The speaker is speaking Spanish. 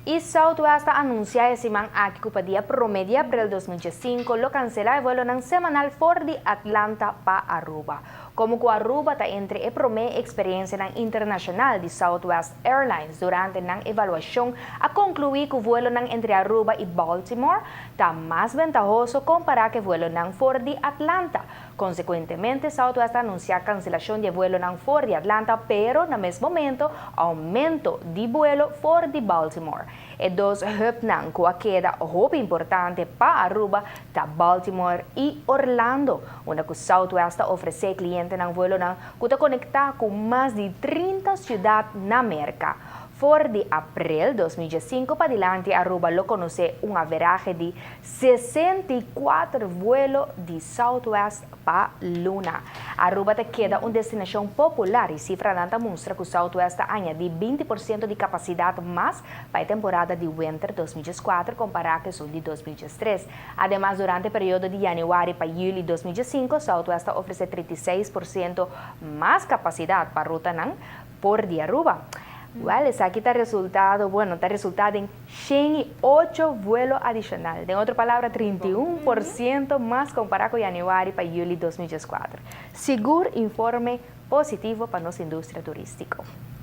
Y Southwest anuncia simang aqui pa dia promedio Abril 2025 lo cancela el vuelo ng semanal for the Atlanta pa Aruba. Como ko Aruba ta entre e prome experiência ng internacional de Southwest Airlines durante ng evaluasyong a concluir que o vuelo ng entre Aruba e Baltimore ta mais ventajoso compara que vuelo ng for the Atlanta. Consequentemente, Southwest anuncia cancelación de vuelo ng for the Atlanta pero na mesmo momento aumento de vuelo for the Baltimore. E dos höpnang ko queda hope importante pa Aruba ta Baltimore e Orlando. Una que Southwest oferece cliente ng vuelo ng kuta conecta com mais de 30 cidades na América. For de Abril 2005 para adelante, Aruba lo conoce un averaje de 64 vuelos de Southwest para Luna. Aruba te queda una destinación popular y cifra danta muestra que Southwest añade 20% de capacidad más para la temporada de winter 2004 comparado con el de 2003. Además, durante el periodo de januario para julio 2005, Southwest ofrece 36% más capacidad para ruta por de Aruba. Well, aquí está resultado, está resultado en 108 vuelos adicionales. En otra palabra, 31% más comparado con januario para julio 2004. Seguro informe positivo para nuestra industria turística.